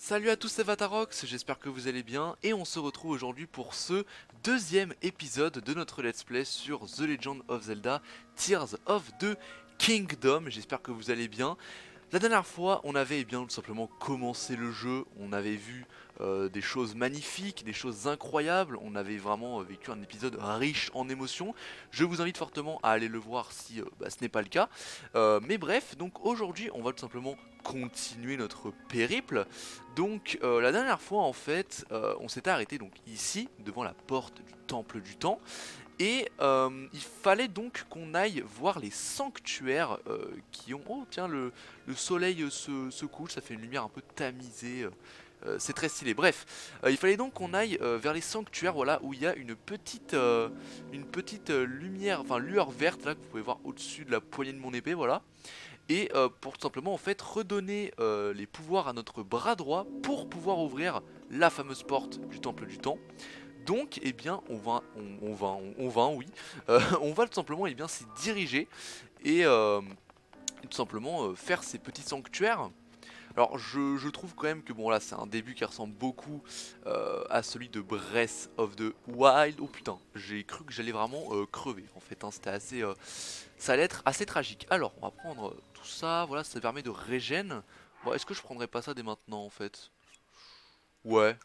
Salut à tous, c'est Vatarox, j'espère que vous allez bien et on se retrouve aujourd'hui pour ce deuxième épisode de notre let's play sur The Legend of Zelda Tears of the Kingdom. J'espère que vous allez bien. La dernière fois, on avait bien tout simplement commencé le jeu, on avait vu des choses magnifiques, des choses incroyables, on avait vraiment vécu un épisode riche en émotions. Je vous invite fortement à aller le voir si ce n'est pas le cas. Mais bref, donc aujourd'hui, on va tout simplement continuer notre périple. Donc la dernière fois, en fait, on s'était arrêté donc ici, devant la porte du temple du temps. Et il fallait donc qu'on aille voir les sanctuaires qui ont... Oh tiens, le soleil se couche, ça fait une lumière un peu tamisée, c'est très stylé. Bref, il fallait donc qu'on aille vers les sanctuaires, voilà, où il y a une petite lumière, enfin lueur verte, là, que vous pouvez voir au-dessus de la poignée de mon épée, voilà. Et pour tout simplement, en fait, redonner les pouvoirs à notre bras droit pour pouvoir ouvrir la fameuse porte du temple du temps. Donc, eh bien, oui, on va tout simplement, eh bien, s'y diriger et tout simplement faire ces petits sanctuaires. Alors, je trouve quand même que bon là, c'est un début qui ressemble beaucoup à celui de Breath of the Wild. Oh putain, j'ai cru que j'allais vraiment crever. En fait, hein, c'était assez, ça allait être assez tragique. Alors, on va prendre tout ça. Voilà, ça permet de régène. Bon, est-ce que je prendrais pas ça dès maintenant en fait? Ouais.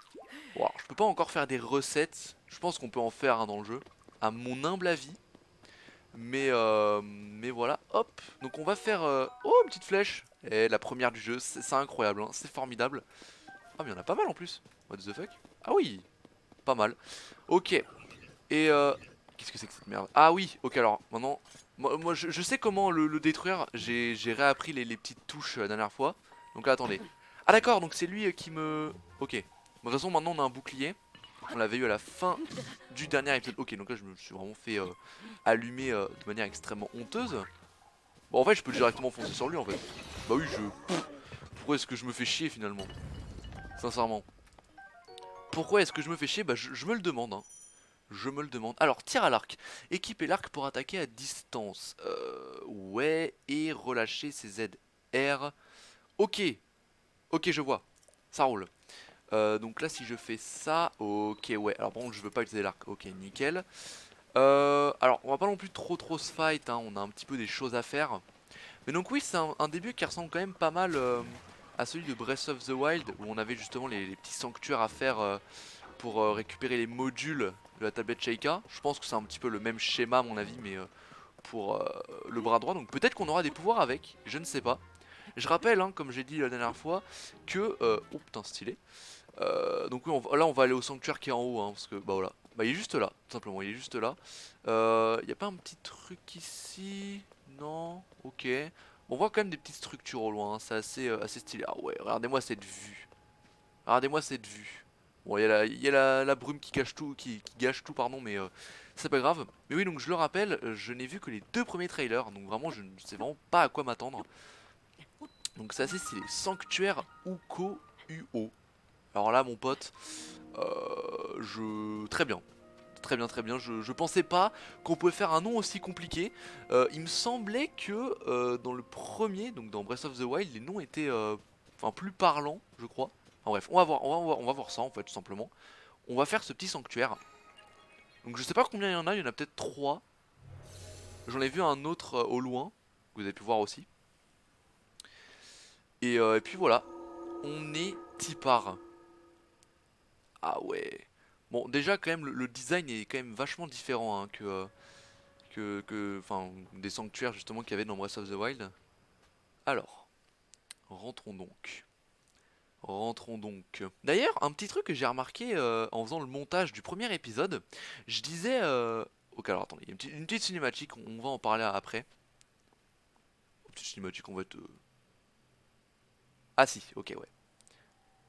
Bon, alors, je peux pas encore faire des recettes. Je pense qu'on peut en faire dans le jeu, à mon humble avis. Mais voilà, hop. Donc on va faire... Oh, une petite flèche. Et la première du jeu, c'est incroyable, hein, c'est formidable. Ah, mais il y en a pas mal en plus. What the fuck? Ah oui, pas mal. Ok. Et qu'est-ce que c'est que cette merde? Ah oui, ok, alors maintenant... Moi, je sais comment le détruire. J'ai réappris les petites touches la dernière fois. Donc là, attendez. Ah d'accord, donc c'est lui qui me... Ok. Bon, de toute façon, maintenant on a un bouclier. On l'avait eu à la fin du dernier épisode. Ok, donc là je me suis vraiment fait allumer de manière extrêmement honteuse. Bon, en fait, je peux directement foncer sur lui en fait. Bah oui, pourquoi est-ce que je me fais chier finalement? Sincèrement. Pourquoi est-ce que je me fais chier? Bah, je me le demande, hein. Je me le demande. Alors, tir à l'arc. Équipez l'arc pour attaquer à distance. Ouais, et relâcher ses ZR. Ok, ok, je vois. Ça roule. Donc là, si je fais ça, ok, ouais. Alors, par contre, je veux pas utiliser l'arc. Ok, nickel. Alors, on va pas non plus trop se fight, hein, on a un petit peu des choses à faire. Mais donc oui, c'est un début qui ressemble quand même pas mal à celui de Breath of the Wild, où on avait justement les petits sanctuaires à faire pour récupérer les modules de la tablette Sheikah. Je pense que c'est un petit peu le même schéma à mon avis, mais pour le bras droit. Donc peut-être qu'on aura des pouvoirs avec, je ne sais pas. Je rappelle, hein, comme j'ai dit la dernière fois, que... oh putain, stylé. Donc oui, là on va aller au sanctuaire qui est en haut, hein, parce que bah voilà. Bah il est juste là, tout simplement, il est juste là. Y a pas un petit truc ici? Non? Ok. On voit quand même des petites structures au loin, hein, c'est assez stylé. Ah ouais, regardez-moi cette vue. Regardez-moi cette vue. Bon, la brume qui gâche tout, qui gâche tout, pardon, mais c'est pas grave. Mais oui, donc je le rappelle, je n'ai vu que les deux premiers trailers, donc vraiment je ne sais vraiment pas à quoi m'attendre. Donc c'est assez stylé. Sanctuaire Uko UO. Alors là, mon pote, très bien. Très bien, je pensais pas qu'on pouvait faire un nom aussi compliqué. Il me semblait que dans le premier, donc dans Breath of the Wild, les noms étaient plus parlants, je crois. Enfin bref, on va voir ça en fait, tout simplement. On va faire ce petit sanctuaire. Donc je sais pas combien il y en a peut-être 3. J'en ai vu un autre au loin, que vous avez pu voir aussi. Et puis voilà, on est Tipar. Ah ouais. Bon, déjà quand même le design est quand même vachement différent hein, enfin, des sanctuaires justement qu'il y avait dans Breath of the Wild. Alors, rentrons donc. Rentrons donc. D'ailleurs, un petit truc que j'ai remarqué en faisant le montage du premier épisode, je disais... Ok, alors attendez, il y a une petite cinématique, on va en parler après. Une petite cinématique, on va être... Ah si, ok, ouais.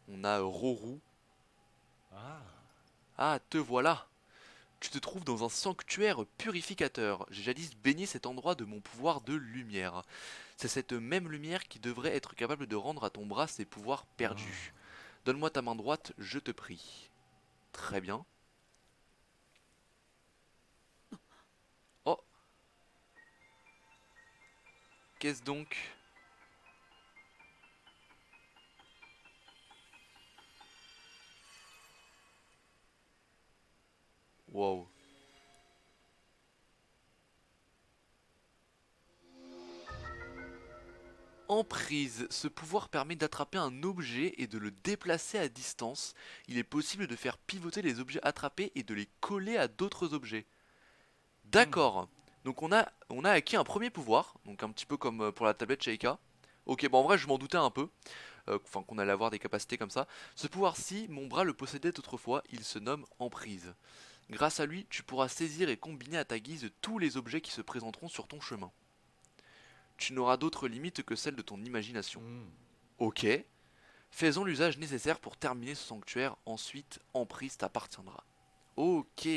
On a Rorou. Ah, te voilà. Tu te trouves dans un sanctuaire purificateur. J'ai jadis baigné cet endroit de mon pouvoir de lumière. C'est cette même lumière qui devrait être capable de rendre à ton bras ses pouvoirs perdus. Donne-moi ta main droite, je te prie. Très bien. Oh, qu'est-ce donc? Waouh. Emprise, ce pouvoir permet d'attraper un objet et de le déplacer à distance. Il est possible de faire pivoter les objets attrapés et de les coller à d'autres objets. D'accord. Donc on a acquis un premier pouvoir, donc un petit peu comme pour la tablette Sheikah. Ok, bon en vrai je m'en doutais un peu, enfin qu'on allait avoir des capacités comme ça. Ce pouvoir-ci, mon bras le possédait autrefois, il se nomme Emprise. Grâce à lui, tu pourras saisir et combiner à ta guise tous les objets qui se présenteront sur ton chemin. Tu n'auras d'autres limites que celles de ton imagination. Ok. Faisons l'usage nécessaire pour terminer ce sanctuaire, ensuite Emprise t'appartiendra. Ok.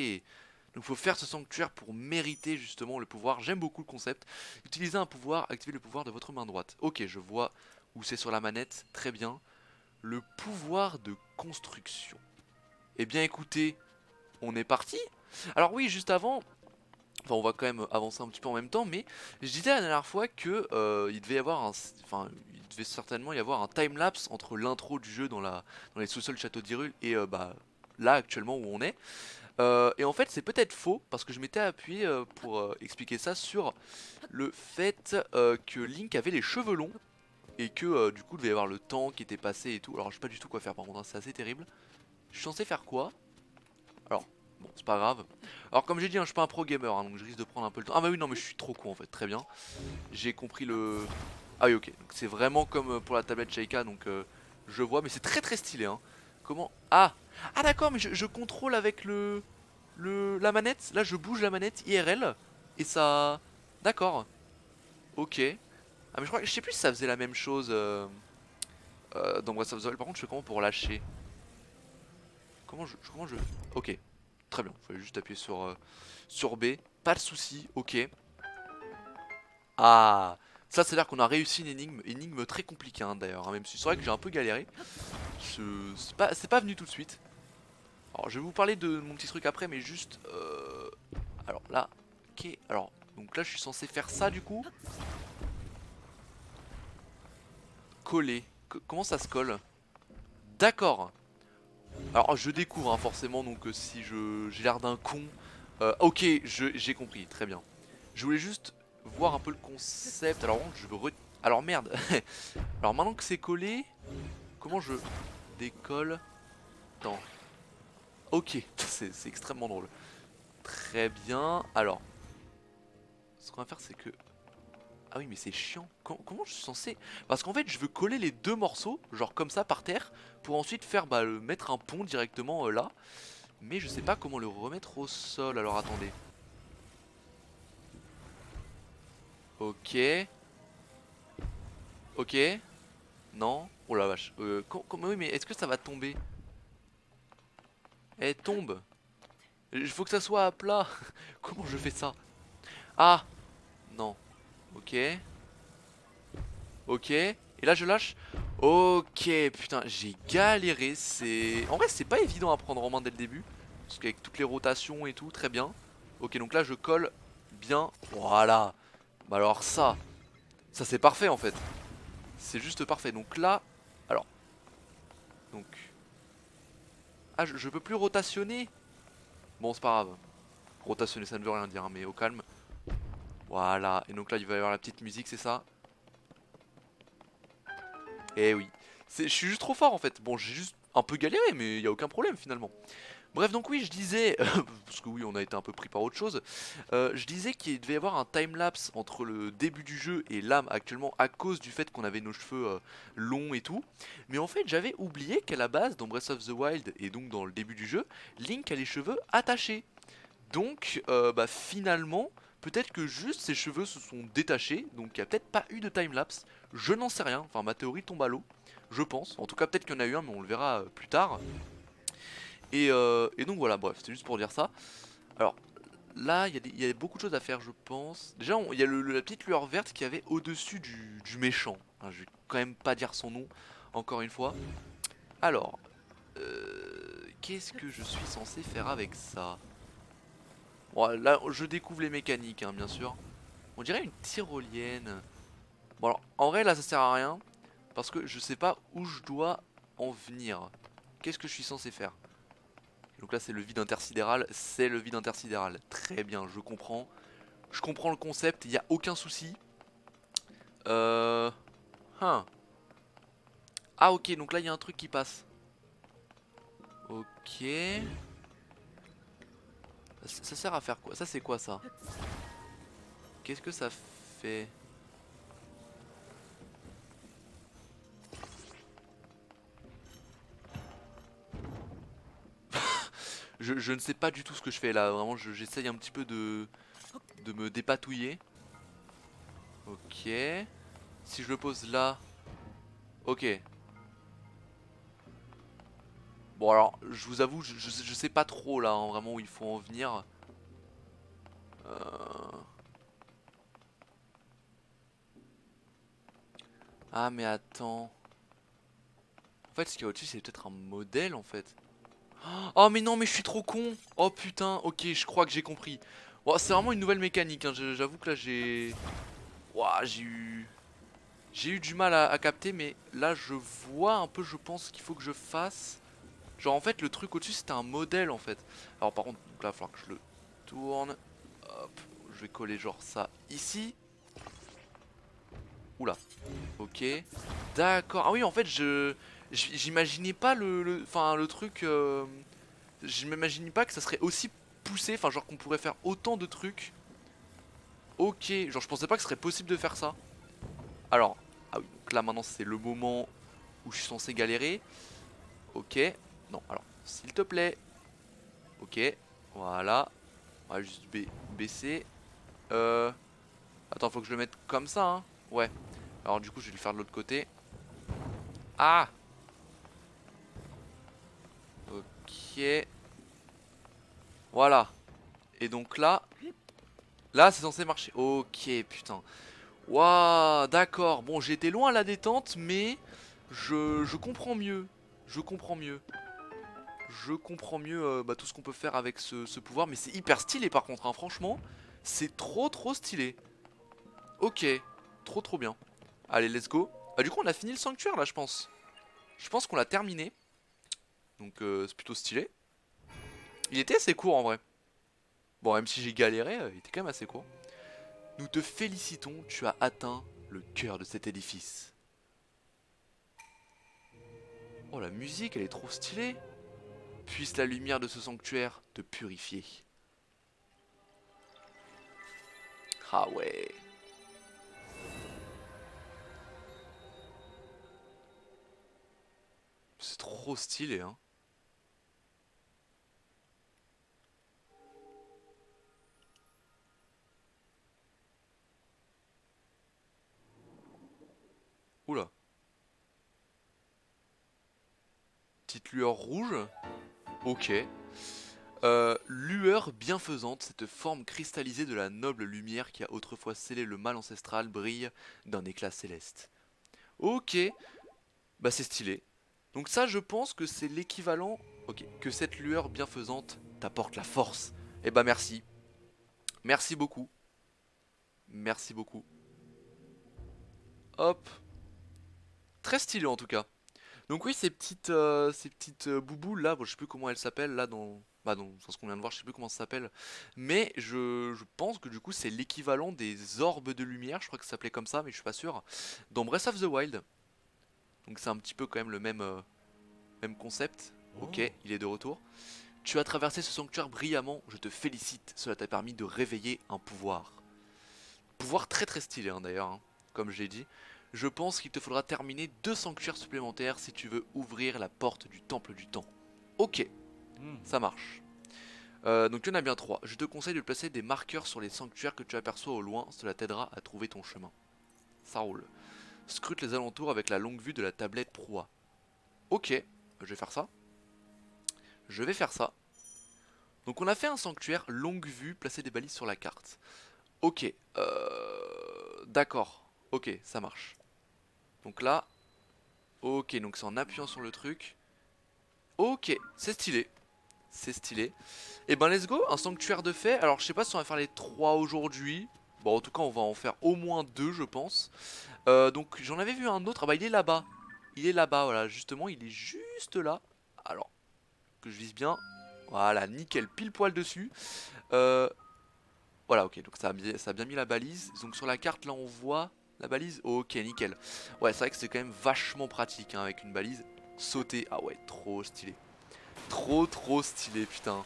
Donc faut faire ce sanctuaire pour mériter justement le pouvoir. J'aime beaucoup le concept. Utilisez un pouvoir, activez le pouvoir de votre main droite. Ok, je vois où c'est sur la manette. Très bien. Le pouvoir de construction. Eh bien écoutez, on est parti. Alors oui, juste avant, enfin on va quand même avancer un petit peu en même temps, mais je disais la dernière fois que il devait y avoir il devait certainement y avoir un timelapse entre l'intro du jeu dans les sous-sols du château d'Hyrule et bah là actuellement où on est. Et en fait c'est peut-être faux parce que je m'étais appuyé pour expliquer ça sur le fait que Link avait les cheveux longs et que du coup il devait y avoir le temps qui était passé et tout. Alors je sais pas du tout quoi faire par contre, hein, c'est assez terrible. Je suis censé faire quoi? Alors, bon, c'est pas grave. Alors, comme j'ai dit, hein, je suis pas un pro gamer, hein, donc je risque de prendre un peu le temps. Ah, bah oui, non, mais je suis trop con en fait, très bien. J'ai compris le. Ah, oui, ok. Donc, c'est vraiment comme pour la tablette Sheikah, donc je vois, mais c'est très très stylé, hein. Comment. Ah! Ah, d'accord, mais je contrôle avec la manette. Là, je bouge la manette IRL et ça. D'accord, ok. Ah, mais je crois que je sais plus si ça faisait la même chose dans Breath of the Wild. Par contre, je fais comment pour lâcher? Comment je. Ok, très bien. Fallait juste appuyer sur B. Pas de souci. Ok. Ah, ça c'est à dire qu'on a réussi une énigme très compliquée hein, d'ailleurs. Hein, même si c'est vrai que j'ai un peu galéré. C'est pas venu tout de suite. Alors je vais vous parler de mon petit truc après, mais juste. Alors là, ok. Alors donc là je suis censé faire ça du coup. Coller. Comment ça se colle? D'accord. Alors je découvre hein, forcément donc si j'ai l'air d'un con. Ok, j'ai compris, très bien. Je voulais juste voir un peu le concept. Alors je veux alors merde. Alors maintenant que c'est collé, comment je décolle? Attends. Ok, c'est extrêmement drôle. Très bien. Alors, ce qu'on va faire c'est que... Ah oui mais c'est chiant. Comment je suis censé... Parce qu'en fait je veux coller les deux morceaux, genre comme ça par terre, pour ensuite faire mettre un pont directement là. Mais je sais pas comment le remettre au sol, alors attendez. Ok. Ok. Non. Oh la vache. Oui mais est-ce que ça va tomber? Eh tombe. Il faut que ça soit à plat. Comment je fais ça? Ah. Non. Ok. Ok. Et là je lâche. Ok. Putain j'ai galéré. En vrai c'est pas évident à prendre en main dès le début. Parce qu'avec toutes les rotations et tout, très bien. Ok donc là je colle bien. Voilà. Bah alors ça c'est parfait en fait. C'est juste parfait. Donc là, alors, donc, ah, je peux plus rotationner. Bon, c'est pas grave. Rotationner, ça ne veut rien dire, hein, mais au calme. Voilà. Et donc là, il va y avoir la petite musique, c'est ça. Eh oui. Je suis juste trop fort en fait. Bon, j'ai juste un peu galéré, mais il y a aucun problème finalement. Bref, donc oui, je disais, parce que oui, on a été un peu pris par autre chose, je disais qu'il devait y avoir un timelapse entre le début du jeu et là actuellement à cause du fait qu'on avait nos cheveux longs et tout. Mais en fait, j'avais oublié qu'à la base, dans Breath of the Wild et donc dans le début du jeu, Link a les cheveux attachés. Donc, finalement, peut-être que juste ses cheveux se sont détachés, donc il n'y a peut-être pas eu de timelapse. Je n'en sais rien, enfin ma théorie tombe à l'eau, je pense. En tout cas, peut-être qu'il y en a eu un, mais on le verra plus tard. Et donc voilà, bref, c'est juste pour dire ça. Alors là, il y a beaucoup de choses à faire, je pense. Déjà, il y a la petite lueur verte qu'il y avait au-dessus du méchant. Hein, je vais quand même pas dire son nom, encore une fois. Alors, qu'est-ce que je suis censé faire avec ça? Bon, là, je découvre les mécaniques, hein, bien sûr. On dirait une tyrolienne. Bon, alors, en vrai, là, ça sert à rien. Parce que je sais pas où je dois en venir. Qu'est-ce que je suis censé faire? Donc là c'est le vide intersidéral, c'est le vide intersidéral. Très bien, je comprends. Je comprends le concept, il n'y a aucun souci. Euh... Hein. Ah ok, donc là il y a un truc qui passe. Ok. Ça sert à faire quoi? Ça c'est quoi ça? Qu'est-ce que ça fait? Je ne sais pas du tout ce que je fais là, vraiment j'essaye un petit peu de me dépatouiller. Ok. Si je le pose là... Ok. Bon alors, je vous avoue, je sais pas trop là, hein, vraiment où il faut en venir. Euh... Ah mais attends. En fait ce qu'il y a au-dessus c'est peut-être un modèle en fait. Oh mais non mais je suis trop con. Oh putain, ok je crois que j'ai compris. Bon, c'est vraiment une nouvelle mécanique, hein. J'avoue que là j'ai... Ouah, j'ai eu du mal à capter, mais là je vois un peu je pense qu'il faut que je fasse. Genre en fait le truc au-dessus c'était un modèle en fait. Alors par contre donc là il va falloir que je le tourne. Hop, je vais coller genre ça ici. Oula, ok. D'accord, ah oui en fait j'imaginais pas enfin, le truc... je m'imaginais pas que ça serait aussi poussé, enfin genre qu'on pourrait faire autant de trucs. Ok, genre je pensais pas que ce serait possible de faire ça. Alors, ah oui, donc là maintenant c'est le moment où je suis censé galérer. Ok, non, alors, s'il te plaît. Ok, voilà. On va juste baisser. Attends, faut que je le mette comme ça, hein. Ouais. Alors du coup, je vais le faire de l'autre côté. Ah. Ok. Voilà. Et donc là c'est censé marcher. Ok, putain. Waouh, d'accord. Bon, j'ai été loin à la détente, mais je comprends mieux. Je comprends mieux. Je comprends mieux bah, tout ce qu'on peut faire avec ce pouvoir. Mais c'est hyper stylé par contre, hein. Franchement, c'est trop stylé. Ok, trop bien. Allez, let's go. Ah, du coup, on a fini le sanctuaire là, je pense. Je pense qu'on l'a terminé. Donc, c'est plutôt stylé. Il était assez court en vrai. Bon, même si j'ai galéré, il était quand même assez court. Nous te félicitons, tu as atteint le cœur de cet édifice. Oh, la musique, elle est trop stylée. Puisse la lumière de ce sanctuaire te purifier. Ah ouais. C'est trop stylé, hein. Oula. Petite lueur rouge. Ok. Lueur bienfaisante, cette forme cristallisée de la noble lumière qui a autrefois scellé le mal ancestral brille d'un éclat céleste. Ok, bah c'est stylé. Donc ça je pense que c'est l'équivalent, ok, que cette lueur bienfaisante t'apporte la force. Eh bah merci. Merci beaucoup. Merci beaucoup. Hop. Très stylé en tout cas. Donc oui, ces petites bouboules là, bon, je sais plus comment elles s'appellent là dans ce qu'on vient de voir, je sais plus comment ça s'appelle. Mais je pense que du coup c'est l'équivalent des orbes de lumière, je crois que ça s'appelait comme ça, mais je suis pas sûr. Dans Breath of the Wild. Donc c'est un petit peu quand même le même concept. Ok, il est de retour. Tu as traversé ce sanctuaire brillamment, je te félicite, cela t'a permis de réveiller un pouvoir. Pouvoir très stylé hein, d'ailleurs, hein, comme je l'ai dit. Je pense qu'il te faudra terminer 2 sanctuaires supplémentaires si tu veux ouvrir la porte du temple du temps. Ok, ça marche. Donc il y en a bien 3. Je te conseille de placer des marqueurs sur les sanctuaires que tu aperçois au loin, cela t'aidera à trouver ton chemin. Ça roule. Scrute les alentours avec la longue vue de la tablette proie. Ok, je vais faire ça. Je vais faire ça. Donc on a fait un sanctuaire longue vue, placer des balises sur la carte. Ok, d'accord. Ok, ça marche. Donc là, ok, donc c'est en appuyant sur le truc. Ok, c'est stylé. C'est stylé. Et ben let's go, un sanctuaire de fait. Alors je sais pas si on va faire les 3 aujourd'hui. Bon en tout cas on va en faire au moins 2 je pense. Donc j'en avais vu un autre. Ah bah il est là-bas. Il est là-bas, voilà, justement il est juste là. Alors, que je vise bien. Voilà, nickel, pile poil dessus. Euh, voilà, ok, donc ça a bien mis la balise. Donc sur la carte, là, on voit la balise. Ok, nickel. Ouais, c'est vrai que c'est quand même vachement pratique hein, avec une balise. Sauter, ah ouais, trop stylé. Trop stylé, putain.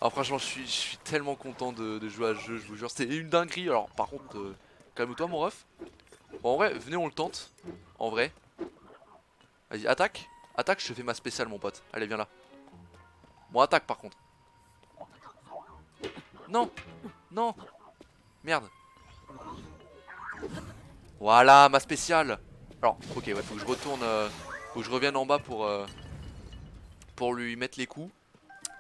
Alors franchement, je suis tellement content de jouer à ce jeu, je vous jure. C'est une dinguerie. Alors par contre, calme-toi, mon ref. Bon, en vrai, venez, on le tente. En vrai. Vas-y, attaque. Attaque, je te fais ma spéciale, mon pote. Allez, viens là. Bon, attaque par contre. Non, non, merde. Voilà, ma spéciale. Alors, ok, ouais, faut que je retourne. Faut que je revienne en bas pour lui mettre les coups.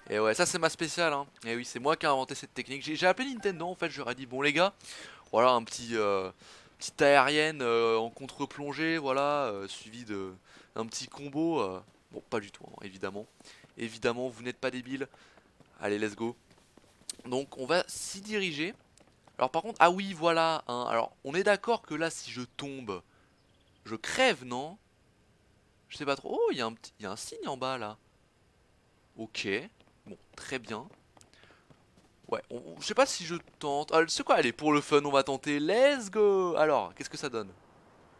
Et ouais, ça c'est ma spéciale, hein. Et oui, c'est moi qui ai inventé cette technique. J'ai appelé Nintendo en fait, je leur ai dit, bon les gars, voilà un petite aérienne en contre-plongée, voilà, suivi de un petit combo. Bon, pas du tout, hein, évidemment. Évidemment, vous n'êtes pas débile. Allez, let's go. Donc, on va s'y diriger. Alors, par contre, ah oui, voilà. Hein, alors, on est d'accord que là, si je tombe, je crève, non? Je sais pas trop. Oh, il y a un signe en bas là. Ok. Bon, très bien. Ouais, je sais pas si je tente. Ah, c'est quoi? Allez, pour le fun, on va tenter. Let's go! Alors, qu'est-ce que ça donne?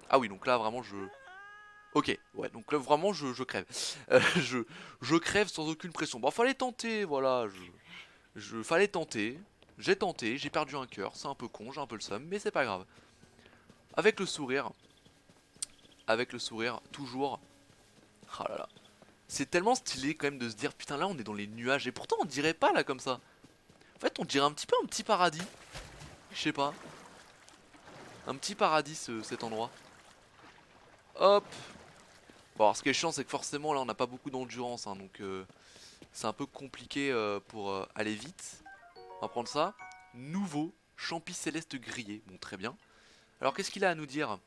Ah oui, donc là, vraiment, je. Ok, ouais, donc là, vraiment, je crève. Je crève sans aucune pression. Bon, fallait tenter, voilà. Fallait tenter. J'ai tenté, j'ai perdu un cœur. C'est un peu con, j'ai un peu le seum, mais c'est pas grave. Avec le sourire. Avec le sourire, toujours. Ah là là. C'est tellement stylé quand même de se dire, putain, là, on est dans les nuages. Et pourtant, on dirait pas là comme ça. En fait, on dirait un petit peu un petit paradis. Je sais pas. Un petit paradis cet endroit. Hop. Bon alors ce qui est chiant c'est que forcément là on n'a pas beaucoup d'endurance hein, donc c'est un peu compliqué pour aller vite. On va prendre ça. Nouveau champi céleste grillé. Bon très bien. Alors qu'est-ce qu'il a à nous dire?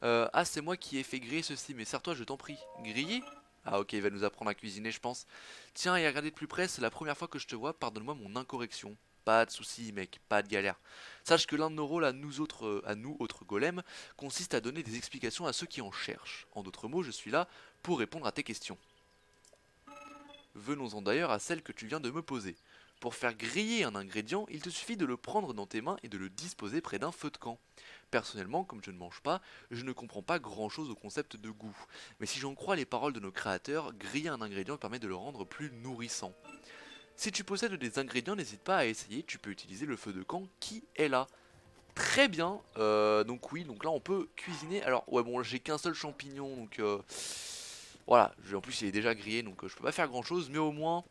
Ah c'est moi qui ai fait griller ceci mais sers-toi je t'en prie. Griller? Ah ok il va nous apprendre à cuisiner je pense. Tiens et à regarder de plus près c'est la première fois que je te vois, pardonne-moi mon incorrection. Pas de soucis mec, pas de galère. Sache que l'un de nos rôles à nous autres golems, consiste à donner des explications à ceux qui en cherchent. En d'autres mots, je suis là pour répondre à tes questions. Venons-en d'ailleurs à celle que tu viens de me poser. Pour faire griller un ingrédient, il te suffit de le prendre dans tes mains et de le disposer près d'un feu de camp. Personnellement, comme je ne mange pas, je ne comprends pas grand chose au concept de goût. Mais si j'en crois les paroles de nos créateurs, griller un ingrédient permet de le rendre plus nourrissant. Si tu possèdes des ingrédients, n'hésite pas à essayer, tu peux utiliser le feu de camp qui est là. Très bien, donc oui, donc là on peut cuisiner. Alors ouais bon j'ai qu'un seul champignon donc voilà, en plus il est déjà grillé donc je peux pas faire grand chose. Mais au moins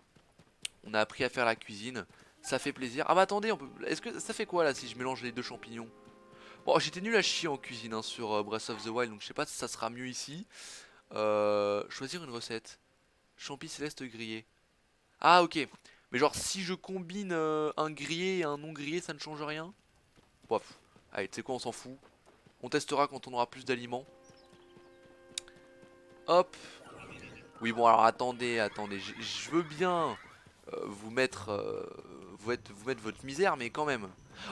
on a appris à faire la cuisine, ça fait plaisir. Ah bah attendez, est-ce que ça fait quoi là si je mélange les deux champignons? Bon j'étais nul à chier en cuisine hein, sur Breath of the Wild donc je sais pas si ça sera mieux ici. Choisir une recette. Champi céleste grillé. Ah ok, mais genre si je combine un grillé et un non grillé ça ne change rien? Bref, allez tu sais quoi on s'en fout. On testera quand on aura plus d'aliments. Hop. Oui bon alors attendez, je veux bien vous mettre vous mettre votre misère mais quand même.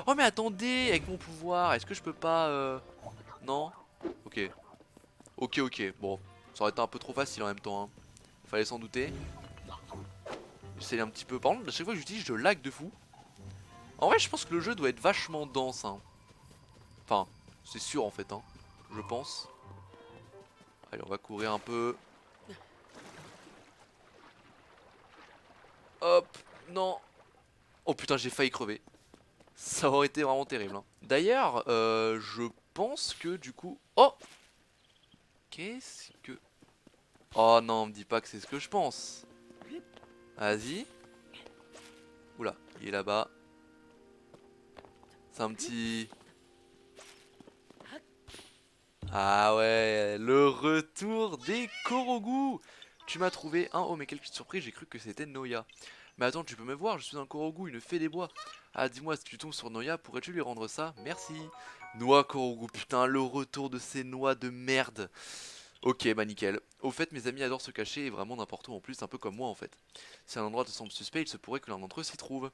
Oh mais attendez, avec mon pouvoir, est-ce que je peux pas non? Ok. Ok, bon, ça aurait été un peu trop facile en même temps hein. Fallait s'en douter. J'essaie un petit peu. Par contre, à chaque fois que j'utilise, je lag de fou. En vrai, je pense que le jeu doit être vachement dense hein. Enfin, c'est sûr en fait hein. Je pense. Allez, on va courir un peu. Hop, non. Oh putain, j'ai failli crever. Ça aurait été vraiment terrible. Hein. D'ailleurs, je pense que du coup... Oh! Qu'est-ce que... Oh non, me dis pas que c'est ce que je pense. Vas-y. Oula, il est là-bas. C'est un petit... Ah ouais, le retour des Korogu. Tu m'as trouvé un... Oh mais quelle petite surprise, j'ai cru que c'était Noya. Mais attends, tu peux me voir, je suis un Korogu, une fée des bois. Ah dis-moi, si tu tombes sur Noya, pourrais-tu lui rendre ça? Merci. Noix Korogu, putain, le retour de ces noix de merde. Ok, bah nickel. Au fait, mes amis adorent se cacher et vraiment n'importe où en plus, un peu comme moi en fait. Si un endroit te semble suspect, il se pourrait que l'un d'entre eux s'y trouve.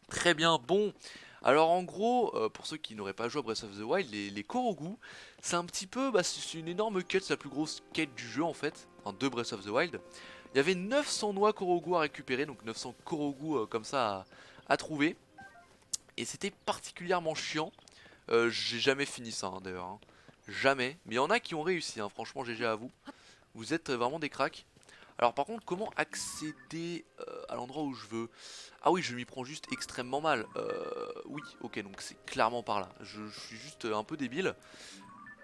Très bien, bon. Alors en gros, pour ceux qui n'auraient pas joué à Breath of the Wild, les Korogu, c'est un petit peu, bah, c'est une énorme quête, c'est la plus grosse quête du jeu en fait, enfin de Breath of the Wild, Il y avait 900 noix Korogu à récupérer, donc 900 Korogu comme ça à trouver. Et c'était particulièrement chiant. J'ai jamais fini ça d'ailleurs, hein. Jamais. Mais il y en a qui ont réussi, hein. Franchement GG à vous. Vous êtes vraiment des cracks. Alors par contre, comment accéder à l'endroit où je veux? Ah oui, je m'y prends juste extrêmement mal. Oui, ok, donc c'est clairement par là. Je suis juste un peu débile.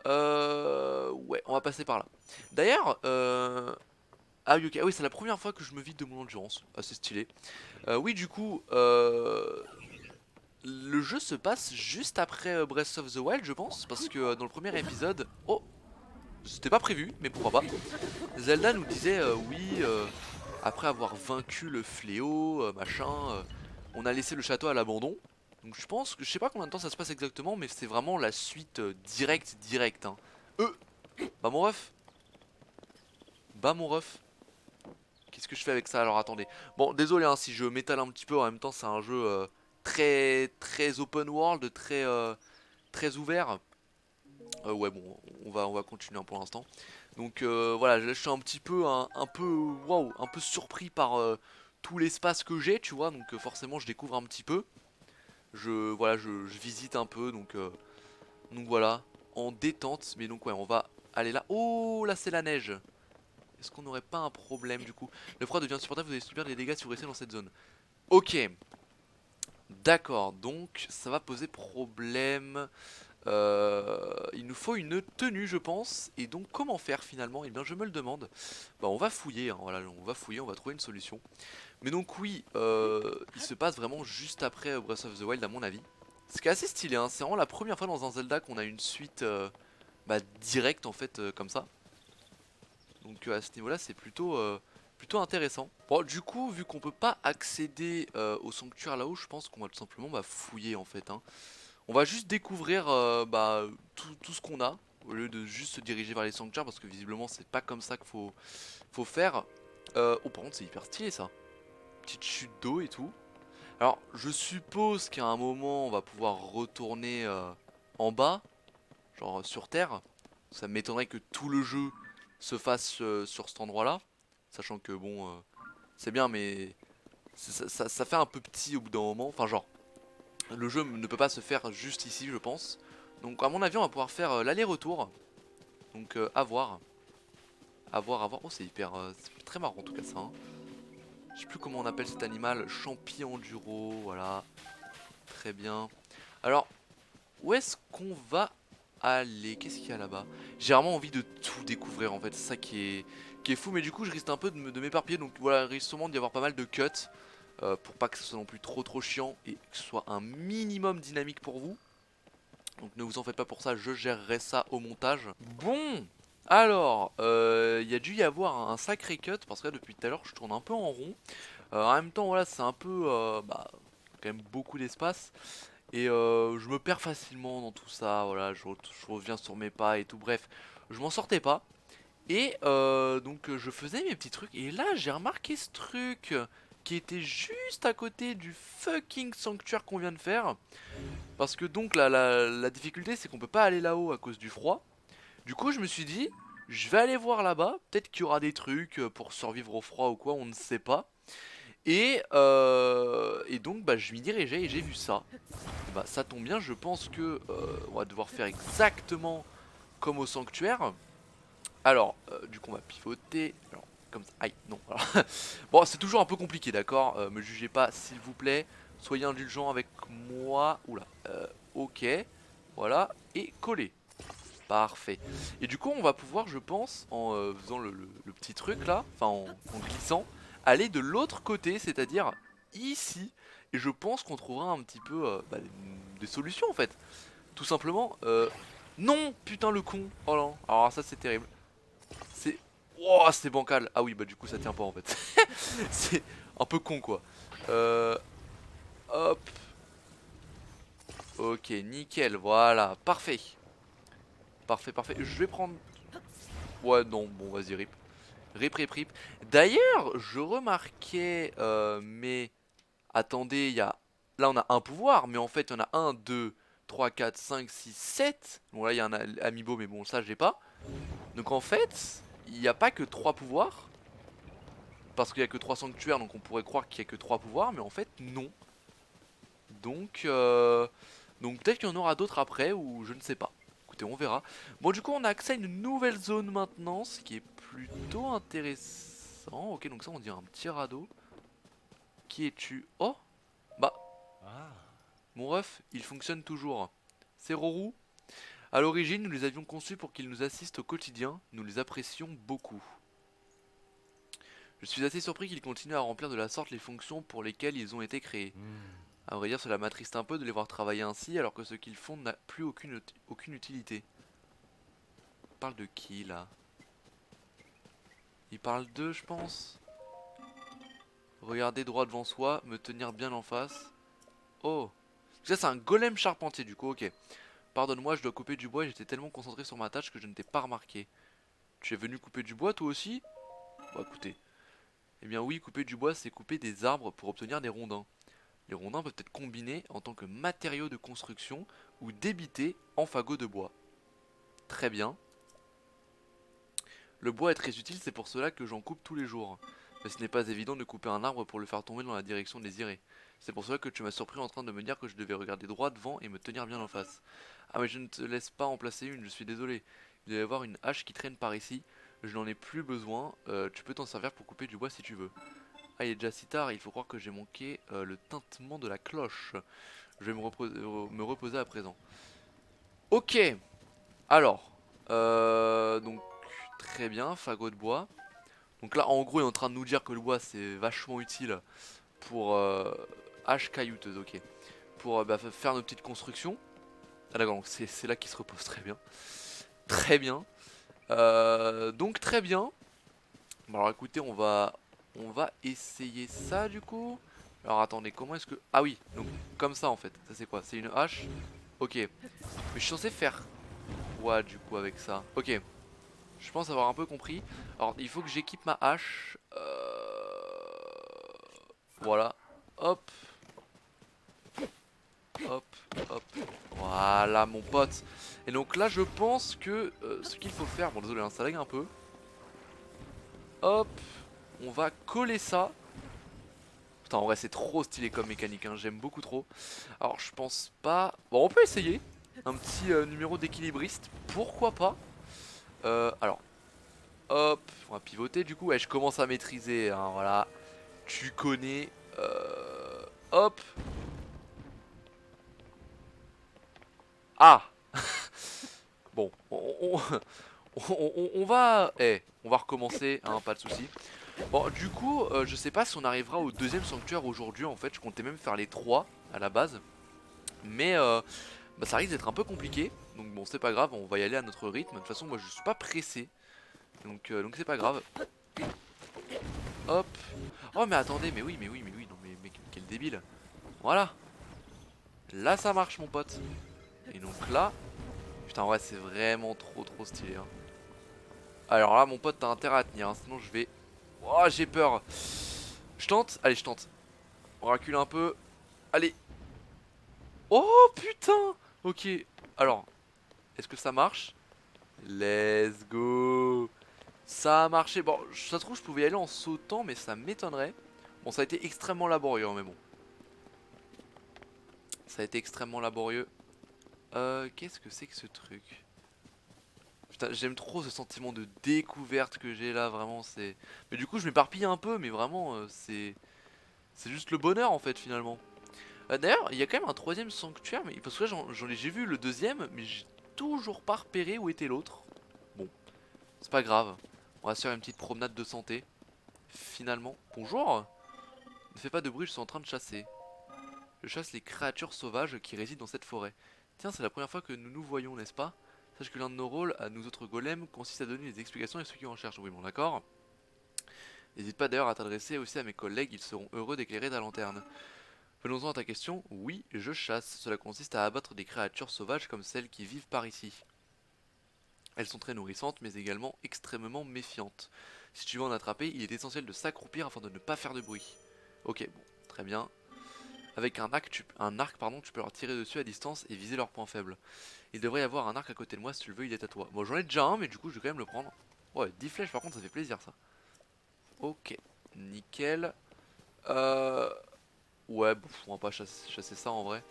Ouais, on va passer par là. D'ailleurs, ah oui, ok, ah oui, c'est la première fois que je me vide de mon endurance. Assez stylé. Oui, du coup, le jeu se passe juste après Breath of the Wild, je pense, parce que dans le premier épisode... Oh, c'était pas prévu, mais pourquoi pas. Zelda nous disait, oui, après avoir vaincu le fléau, machin, on a laissé le château à l'abandon. Donc je pense que, je sais pas combien de temps ça se passe exactement, mais c'est vraiment la suite directe, hein. Bah mon ref. Bah mon ref. Qu'est-ce que je fais avec ça? Alors attendez. Bon, désolé hein, si je m'étale un petit peu, en même temps c'est un jeu très open world, très ouvert. Ouais bon, on va continuer pour l'instant. Donc voilà, je suis un petit peu waouh, un peu surpris par tout l'espace que j'ai, tu vois. Donc forcément je découvre un petit peu. Voilà, je visite un peu, donc voilà, en détente. Mais donc ouais, on va aller là. Oh là c'est la neige. Est-ce qu'on n'aurait pas un problème du coup? Le froid devient insupportable, vous allez subir des dégâts si vous restez dans cette zone. Ok, d'accord, donc ça va poser problème. Il nous faut une tenue je pense. Et donc comment faire finalement? Eh bien je me le demande. Bah on va fouiller, hein, voilà, on va fouiller, on va trouver une solution. Mais donc oui, il se passe vraiment juste après Breath of the Wild à mon avis. Ce qui est assez stylé, hein, c'est vraiment la première fois dans un Zelda qu'on a une suite directe en fait comme ça. Donc à ce niveau là c'est plutôt intéressant. Bon du coup vu qu'on peut pas accéder au sanctuaire là-haut, je pense qu'on va tout simplement fouiller en fait, hein. On va juste découvrir tout ce qu'on a, au lieu de juste se diriger vers les sanctuaires, parce que visiblement c'est pas comme ça qu'il faut faire. Oh par contre c'est hyper stylé ça. Petite chute d'eau et tout. Alors je suppose qu'à un moment on va pouvoir retourner en bas, genre sur Terre. Ça m'étonnerait que tout le jeu se fasse sur cet endroit là. Sachant que bon, c'est bien mais ça fait un peu petit au bout d'un moment. Enfin genre, le jeu ne peut pas se faire juste ici je pense. Donc à mon avis on va pouvoir faire l'aller-retour. Donc à voir. À voir, à voir. Oh c'est hyper... c'est très marrant en tout cas ça, hein. Je sais plus comment on appelle cet animal. Champi enduro, voilà. Très bien. Alors, où est-ce qu'on va aller? Qu'est-ce qu'il y a là-bas? J'ai vraiment envie de tout découvrir en fait. C'est ça qui est fou. Mais du coup je risque un peu de m'éparpiller. Donc voilà, il risque sûrement d'y avoir pas mal de cuts. Pour pas que ce soit non plus trop chiant. Et que ce soit un minimum dynamique pour vous. Donc ne vous en faites pas pour ça, je gérerai ça au montage. Bon, alors, il y a dû y avoir un sacré cut parce que là, depuis tout à l'heure je tourne un peu en rond. En même temps voilà c'est un peu, quand même beaucoup d'espace. Et je me perds facilement dans tout ça, voilà, je reviens sur mes pas et tout, bref, je m'en sortais pas. Et donc je faisais mes petits trucs et là j'ai remarqué ce truc qui était juste à côté du fucking sanctuaire qu'on vient de faire. Parce que donc la difficulté c'est qu'on peut pas aller là-haut à cause du froid. Du coup je me suis dit, je vais aller voir là-bas, peut-être qu'il y aura des trucs pour survivre au froid ou quoi, on ne sait pas. Et donc je m'y dirigeais et j'ai vu ça. Bah ça tombe bien, je pense que on va devoir faire exactement comme au sanctuaire. Alors, du coup on va pivoter. Alors, comme ça. Aïe, non. Alors, bon, c'est toujours un peu compliqué, d'accord, me jugez pas s'il vous plaît. Soyez indulgents avec moi. Oula, ok. Voilà, et coller. Parfait. Et du coup on va pouvoir, je pense, en faisant le petit truc là, enfin en glissant, aller de l'autre côté, c'est-à-dire ici. Et je pense qu'on trouvera un petit peu des solutions en fait. Tout simplement, non, putain le con. Oh non, alors ça c'est terrible. C'est... Oh, c'est bancal. Ah oui, bah du coup ça tient pas en fait. C'est un peu con quoi. Hop. Ok, nickel, voilà, parfait. Parfait, parfait. Je vais prendre... Ouais, non, bon, vas-y, rip. Rip. D'ailleurs, je remarquais, mais... Attendez, il y a... Là, on a un pouvoir, mais en fait, on a 1, 2, 3, 4, 5, 6, 7. Bon, là, il y a un amiibo, mais bon, ça, j'ai pas. Donc, en fait, il n'y a pas que 3 pouvoirs. parce qu'il y a que 3 sanctuaires, donc on pourrait croire qu'il y a que 3 pouvoirs, mais en fait non. Donc, donc peut-être qu'il y en aura d'autres après, ou je ne sais pas. Écoutez, on verra. Bon, du coup, on a accès à une nouvelle zone maintenant, ce qui est plutôt intéressant. Ok, donc ça, on dirait un petit radeau. Qui es-tu? Oh, bah, mon ref, il fonctionne toujours. C'est Rorou. À l'origine, nous les avions conçus pour qu'ils nous assistent au quotidien. Nous les apprécions beaucoup. Je suis assez surpris qu'ils continuent à remplir de la sorte les fonctions pour lesquelles ils ont été créés. À vrai dire, cela m'attriste un peu de les voir travailler ainsi alors que ce qu'ils font n'a plus aucune utilité. Il parle de qui là? Il parle d'eux, je pense. Regarder droit devant soi, me tenir bien en face. Oh, ça c'est un golem charpentier du coup, ok. Pardonne-moi, je dois couper du bois et j'étais tellement concentré sur ma tâche que je ne t'ai pas remarqué. Tu es venu couper du bois toi aussi? Bah écoutez. Eh bien oui, couper du bois c'est couper des arbres pour obtenir des rondins. Les rondins peuvent être combinés en tant que matériaux de construction ou débités en fagots de bois. Très bien. Le bois est très utile, c'est pour cela que j'en coupe tous les jours. Mais ce n'est pas évident de couper un arbre pour le faire tomber dans la direction désirée. C'est pour cela que tu m'as surpris en train de me dire que je devais regarder droit devant et me tenir bien en face. Ah mais je ne te laisse pas en placer une, je suis désolé. Il doit y avoir une hache qui traîne par ici. Je n'en ai plus besoin, tu peux t'en servir pour couper du bois si tu veux. Ah il est déjà si tard, il faut croire que j'ai manqué le tintement de la cloche. Je vais me reposer à présent. Ok, alors, donc très bien, fagot de bois. Donc là en gros il est en train de nous dire que le bois c'est vachement utile pour hache caillouteuse, ok. Pour bah, faire nos petites constructions. Ah d'accord, donc c'est là qu'il se repose, très bien. Très bien. Donc très bien. Bon alors écoutez, on va essayer ça du coup. Alors attendez, comment est-ce que... Ah oui, donc comme ça en fait. Ça c'est quoi? C'est une hache? Ok. Mais je suis censé faire quoi du coup avec ça? Ok. Je pense avoir un peu compris. Alors il faut que j'équipe ma hache. Voilà. Hop. Hop. Hop. Voilà mon pote. Et donc là je pense que ce qu'il faut faire... Bon désolé, hein, ça lag un peu. Hop. On va coller ça. Putain, en vrai, c'est trop stylé comme mécanique, hein. J'aime beaucoup trop. Alors, je pense pas... Bon, on peut essayer. Un petit numéro d'équilibriste, pourquoi pas. Alors, hop, on va pivoter du coup. Ouais, je commence à maîtriser, hein, voilà. Tu connais. Hop. Ah. Bon, on va... on va recommencer, hein, pas de soucis. Bon, du coup, je sais pas si on arrivera au deuxième sanctuaire aujourd'hui, en fait. Je comptais même faire les trois à la base. Mais bah, ça risque d'être un peu compliqué. Donc bon, c'est pas grave, on va y aller à notre rythme. De toute façon, moi je suis pas pressé. Donc c'est pas grave. Hop. Oh mais attendez, mais oui, non mais quel débile. Voilà. Là ça marche mon pote. Et donc là, putain ouais c'est vraiment trop stylé, hein. Alors là mon pote t'as intérêt à tenir, hein, sinon je vais... Oh j'ai peur. Je tente, allez je tente. On recule un peu. Allez. Oh putain. Ok. Alors, est-ce que ça marche? Let's go. Ça a marché. Bon, ça se trouve, je pouvais y aller en sautant, mais ça m'étonnerait. Bon, ça a été extrêmement laborieux, hein, mais bon. Ça a été extrêmement laborieux. Qu'est-ce que c'est que ce truc? Putain, j'aime trop ce sentiment de découverte que j'ai là, vraiment, c'est... Mais du coup, je m'éparpille un peu, mais vraiment, c'est... C'est juste le bonheur, en fait, finalement. D'ailleurs, il y a quand même un troisième sanctuaire, mais parce que là, j'ai vu le deuxième, mais j'ai toujours pas repéré où était l'autre. Bon, c'est pas grave. On va se faire une petite promenade de santé. Finalement. Bonjour. Ne fais pas de bruit, je suis en train de chasser. Je chasse les créatures sauvages qui résident dans cette forêt. Tiens, c'est la première fois que nous nous voyons, n'est-ce pas? Sache que l'un de nos rôles, à nous autres golems, consiste à donner des explications à ceux qui en cherchent. Oui, bon, d'accord. N'hésite pas d'ailleurs à t'adresser aussi à mes collègues, ils seront heureux d'éclairer ta lanterne. Venons-en à ta question. Oui, je chasse. Cela consiste à abattre des créatures sauvages comme celles qui vivent par ici. Elles sont très nourrissantes, mais également extrêmement méfiantes. Si tu veux en attraper, il est essentiel de s'accroupir afin de ne pas faire de bruit. Ok, bon, très bien. Avec un arc, pardon, tu peux leur tirer dessus à distance et viser leurs points faibles. Il devrait y avoir un arc à côté de moi, si tu le veux, il est à toi. Bon, j'en ai déjà un, mais du coup, je vais quand même le prendre. Ouais, 10 flèches, par contre, ça fait plaisir, ça. Ok, nickel. Euh... Ouais, bon, on va pas chasser ça en vrai.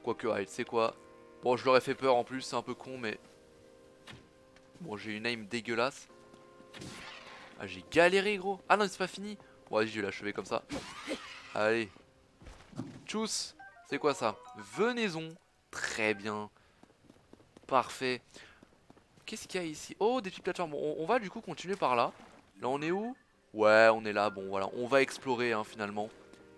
Quoique, allez, tu sais quoi. Bon, je leur ai fait peur en plus, c'est un peu con, mais... Bon, j'ai une aim dégueulasse. Ah, j'ai galéré, gros. Ah non, c'est pas fini. Bon, vas-y, je vais l'achever comme ça. Allez. Tchuss. C'est quoi ça? Venaison. Très bien. Parfait. Qu'est-ce qu'il y a ici? Oh, des petites plateformes. Bon, on va du coup continuer par là. Là, on est où? Ouais, on est là. Bon, voilà. On va explorer, hein, finalement.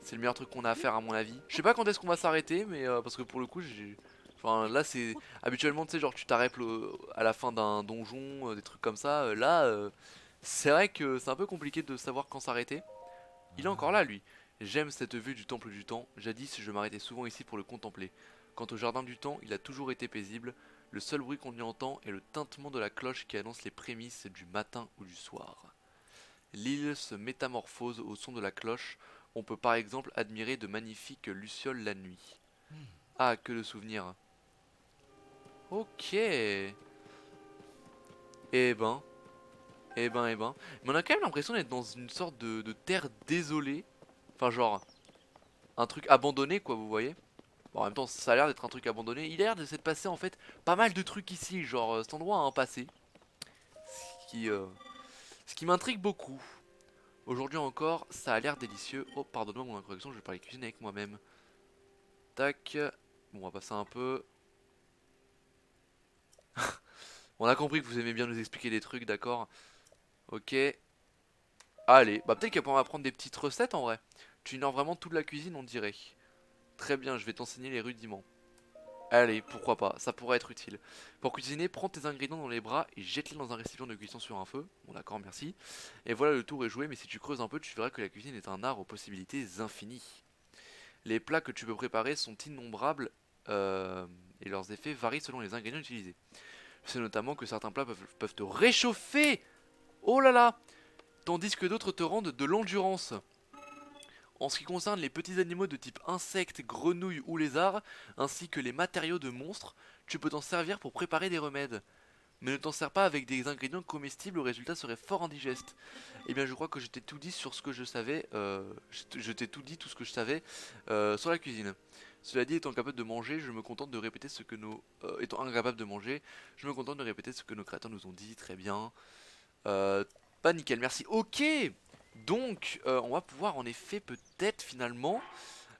C'est le meilleur truc qu'on a à faire, à mon avis. Je sais pas quand est-ce qu'on va s'arrêter, mais parce que pour le coup, j'ai... Enfin, là, c'est... Habituellement, tu sais, genre, tu t'arrêtes à la fin d'un donjon, des trucs comme ça. Là, c'est vrai que c'est un peu compliqué de savoir quand s'arrêter. Il est encore là, lui. J'aime cette vue du temple du temps. Jadis, je m'arrêtais souvent ici pour le contempler. Quant au jardin du temps, il a toujours été paisible. Le seul bruit qu'on y entend est le tintement de la cloche qui annonce les prémices du matin ou du soir. L'île se métamorphose au son de la cloche. On peut par exemple admirer de magnifiques lucioles la nuit. Ah, que de souvenirs. Ok. Eh ben. Eh ben, eh ben. Mais on a quand même l'impression d'être dans une sorte de terre désolée. Enfin, genre, un truc abandonné, quoi, vous voyez. Bon, en même temps, ça a l'air d'être un truc abandonné. Il a l'air de s'être passé, en fait, pas mal de trucs ici. Genre, cet endroit a un passé. Ce qui, euh, ce qui m'intrigue beaucoup. Aujourd'hui encore, ça a l'air délicieux. Oh, pardonne-moi mon introduction, je vais parler cuisine avec moi-même. Tac. Bon, on va passer un peu. On a compris que vous aimez bien nous expliquer des trucs, d'accord. Ok. Allez, bah peut-être qu'on va apprendre des petites recettes en vrai. Tu ignores vraiment toute la cuisine, on dirait. Très bien, je vais t'enseigner les rudiments. Allez, pourquoi pas, ça pourrait être utile. Pour cuisiner, prends tes ingrédients dans les bras et jette-les dans un récipient de cuisson sur un feu. Bon d'accord, merci. Et voilà, le tour est joué, mais si tu creuses un peu, tu verras que la cuisine est un art aux possibilités infinies. Les plats que tu peux préparer sont innombrables et leurs effets varient selon les ingrédients utilisés. Je sais notamment que certains plats peuvent te réchauffer. Oh là là. Tandis que d'autres te rendent de l'endurance. En ce qui concerne les petits animaux de type insectes, grenouilles ou lézards, ainsi que les matériaux de monstres, tu peux t'en servir pour préparer des remèdes. Mais ne t'en sers pas avec des ingrédients comestibles, le résultat serait fort indigeste. Eh bien je crois que je t'ai tout dit sur ce que je savais, je t'ai tout dit, tout ce que je savais sur la cuisine. Cela dit, étant capable de manger, je me contente de répéter ce que nos... étant incapable de manger, je me contente de répéter ce que nos créateurs nous ont dit, très bien. Euh, Pas nickel, merci. Ok. Donc, on va pouvoir en effet peut-être finalement...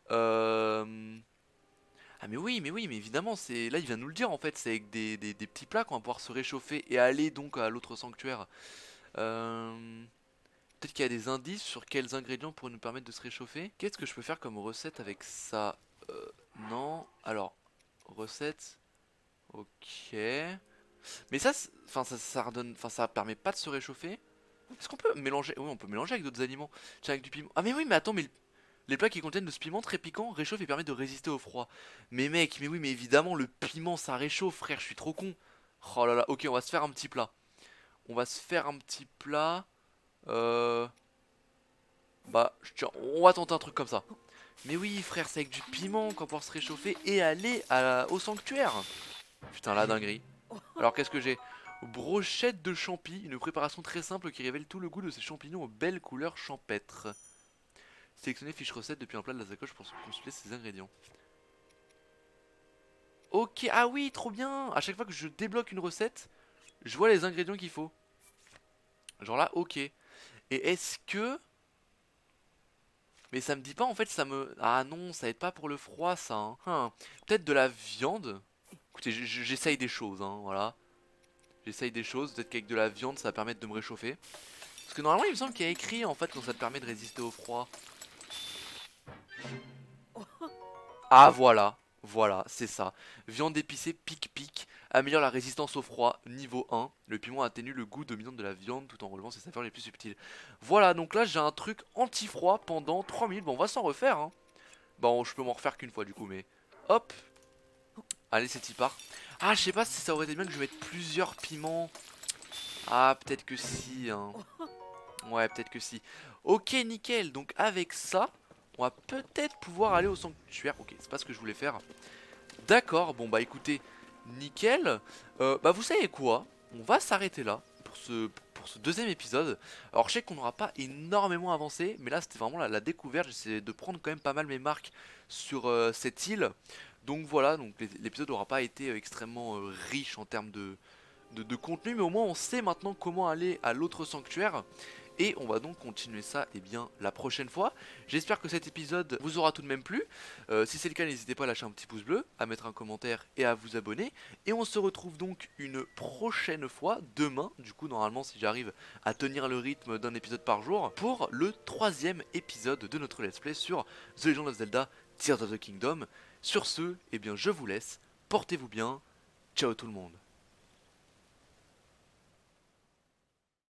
Ah mais oui, mais évidemment, c'est là il vient de nous le dire en fait, c'est avec des petits plats qu'on va pouvoir se réchauffer et aller donc à l'autre sanctuaire. Euh, Peut-être qu'il y a des indices sur quels ingrédients pourraient nous permettre de se réchauffer. Qu'est-ce que je peux faire comme recette avec ça? Non, alors, recette, ok. Mais ça, enfin ça redonne, enfin ça permet pas de se réchauffer. Est-ce qu'on peut mélanger? Oui, on peut mélanger avec d'autres aliments. Tiens, avec du piment. Ah mais oui, mais attends, mais les plats qui contiennent de ce piment très piquant réchauffent et permettent de résister au froid. Mais mec, mais oui, mais évidemment, le piment ça réchauffe, frère, je suis trop con. Oh là là, ok, on va se faire un petit plat. On va se faire un petit plat. Euh... Bah, tiens, on va tenter un truc comme ça. Mais oui, frère, c'est avec du piment qu'on va pouvoir se réchauffer et aller au sanctuaire. Putain, la dinguerie. Alors, qu'est-ce que j'ai? Brochette de champi, une préparation très simple qui révèle tout le goût de ces champignons aux belles couleurs champêtres. Sélectionnez fiche recette depuis un plat de la sacoche pour consulter ses ingrédients. Ok, ah oui, trop bien. À chaque fois que je débloque une recette, je vois les ingrédients qu'il faut. Genre là, ok. Et est-ce que... Mais ça me dit pas en fait, ça me... Ah non, ça aide pas pour le froid ça. Peut-être de la viande. Écoutez, j'essaye des choses, hein, voilà. J'essaye des choses, peut-être qu'avec de la viande ça va permettre de me réchauffer. Parce que normalement il me semble qu'il y a écrit en fait quand ça te permet de résister au froid. Ah voilà, voilà, c'est ça. Viande épicée pique-pique, améliore la résistance au froid, niveau 1. Le piment atténue le goût dominant de la viande tout en relevant ses saveurs les plus subtiles. Voilà, donc là j'ai un truc anti-froid pendant 3 minutes. Bon, on va s'en refaire, hein. Bon, je peux m'en refaire qu'une fois du coup, mais... Hop. Allez, c'est y part. Ah, je sais pas si ça aurait été bien que je mette plusieurs piments. Ah, peut-être que si, hein. Ouais, peut-être que si. Ok, nickel. Donc avec ça, on va peut-être pouvoir aller au sanctuaire. Ok, c'est pas ce que je voulais faire. D'accord, bon bah écoutez, nickel. Bah vous savez quoi? On va s'arrêter là pour ce deuxième épisode. Alors je sais qu'on n'aura pas énormément avancé, mais là c'était vraiment la découverte, j'essaie de prendre quand même pas mal mes marques sur cette île. Donc voilà, donc l'épisode n'aura pas été extrêmement riche en termes de contenu, mais au moins on sait maintenant comment aller à l'autre sanctuaire. Et on va donc continuer ça la prochaine fois. J'espère que cet épisode vous aura tout de même plu. Si c'est le cas, n'hésitez pas à lâcher un petit pouce bleu, à mettre un commentaire et à vous abonner. Et on se retrouve donc une prochaine fois, demain, du coup normalement si j'arrive à tenir le rythme d'un épisode par jour, pour le troisième épisode de notre let's play sur The Legend of Zelda Tears of the Kingdom. Sur ce, je vous laisse, portez-vous bien, ciao tout le monde.